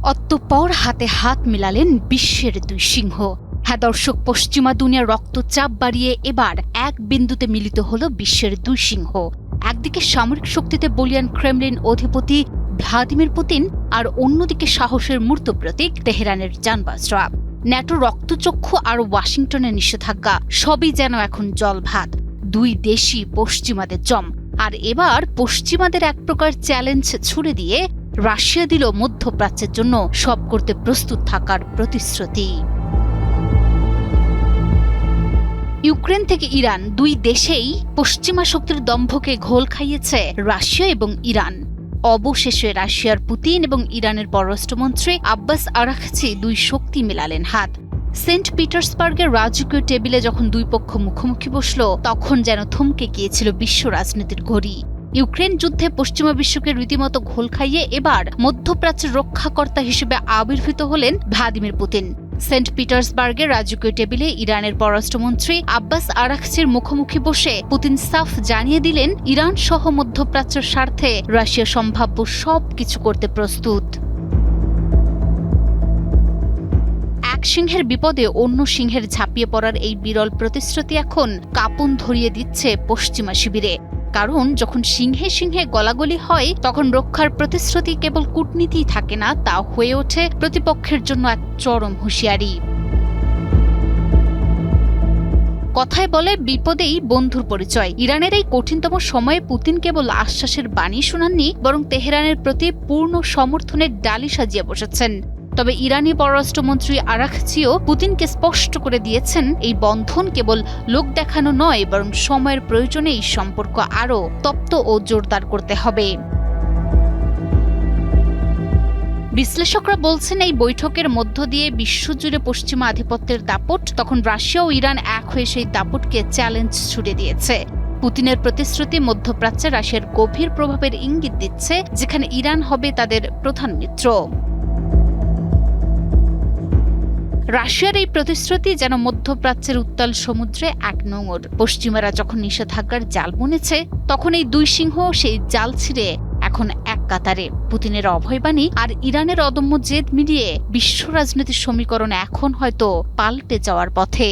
অতঃপর হাতে হাত মিলালেন বিশ্বের দুই সিংহ। হ্যাঁ দর্শক, পশ্চিমা দুনিয়ার রক্তচাপ বাড়িয়ে এবার এক বিন্দুতে মিলিত হল বিশ্বের দুই সিংহ। একদিকে সামরিক শক্তিতে বলিয়ান ক্রেমলিন অধিপতি ভ্লাদিমির পুতিন, আর অন্যদিকে সাহসের মূর্ত প্রতীক তেহরানের জানবাজরা। ন্যাটো রক্তচক্ষু আর ওয়াশিংটনের নিষেধাজ্ঞা সবই যেন এখন জলভাত। দুই দেশই পশ্চিমাদের জম। আর এবার পশ্চিমাদের এক প্রকার চ্যালেঞ্জ ছুড়ে দিয়ে রাশিয়া দিল মধ্যপ্রাচ্যের জন্য সব করতে প্রস্তুত থাকার প্রতিশ্রুতি। ইউক্রেন থেকে ইরান, দুই দেশেই পশ্চিমা শক্তির দম্ভকে ঘোল খাইয়েছে রাশিয়া এবং ইরান। অবশেষে রাশিয়ার পুতিন এবং ইরানের পররাষ্ট্রমন্ত্রী আব্বাস আরাঘচি দুই শক্তি মেলালেন হাত। সেন্ট পিটার্সবার্গের রাজকীয় টেবিলে যখন দুই পক্ষ মুখোমুখি বসল, তখন যেন থমকে গিয়েছিল বিশ্ব রাজনীতির ঘড়ি। ইউক্রেন যুদ্ধে পশ্চিমা বিশ্বকে রীতিমতো ঘোল খাইয়ে এবার মধ্যপ্রাচ্যের রক্ষাকর্তা হিসেবে আবির্ভূত হলেন ভ্লাদিমির পুতিন। সেন্ট পিটার্সবার্গের রাজকীয় টেবিলে ইরানের পররাষ্ট্রমন্ত্রী আব্বাস আরাঘচির মুখোমুখি বসে পুতিন সাফ জানিয়ে দিলেন, ইরান সহ মধ্যপ্রাচ্যের স্বার্থে রাশিয়া সম্ভাব্য সবকিছু করতে প্রস্তুত। এক সিংহের বিপদে অন্য সিংহের ঝাঁপিয়ে পড়ার এই বিরল প্রতিশ্রুতি এখন কাঁপন ধরিয়ে দিচ্ছে পশ্চিমা শিবিরে। কারণ যখন সিংহে সিংহে গলাগলি হয়, তখন রক্ষার প্রতিশ্রুতি কেবল কূটনীতিই থাকে না, তা হয়ে ওঠে প্রতিপক্ষের জন্য এক চরম হুঁশিয়ারি। কথায় বলে, বিপদেই বন্ধুর পরিচয়। ইরানের এই কঠিনতম সময়ে পুতিন কেবল আশ্বাসের বাণী শোনাননি, বরং তেহরানের প্রতি পূর্ণ সমর্থনের ডালি সাজিয়ে বসেছেন। তবে ইরানি পররাষ্ট্রমন্ত্রী আরাঘচিও পুতিনকে স্পষ্ট করে দিয়েছেন, এই বন্ধন কেবল লোক দেখানো নয়, বরং সময়ের প্রয়োজনে এই সম্পর্ক আরও তপ্ত ও জোরদার করতে হবে। বিশ্লেষকরা বলছেন, এই বৈঠকের মধ্য দিয়ে বিশ্বজুড়ে পশ্চিমা আধিপত্যের দাপট, তখন রাশিয়া ও ইরান এক হয়ে সেই দাপটকে চ্যালেঞ্জ ছুড়ে দিয়েছে। পুতিনের প্রতিশ্রুতি মধ্যপ্রাচ্যে রাশিয়ার গভীর প্রভাবের ইঙ্গিত দিচ্ছে, যেখানে ইরান হবে তাদের প্রধান মিত্র। রাশিয়ার এই প্রতিশ্রুতি যেন মধ্যপ্রাচ্যের উত্তাল সমুদ্রে এক নোঙর। পশ্চিমারা যখন নিষেধাজ্ঞার জাল বুনেছে, তখন এই দুই সিংহ সেই জাল ছিঁড়ে এখন এক কাতারে। পুতিনের অভয়বাণী আর ইরানের অদম্য জেদ মিলিয়ে বিশ্ব রাজনীতির সমীকরণ এখন হয়তো পাল্টে যাওয়ার পথে।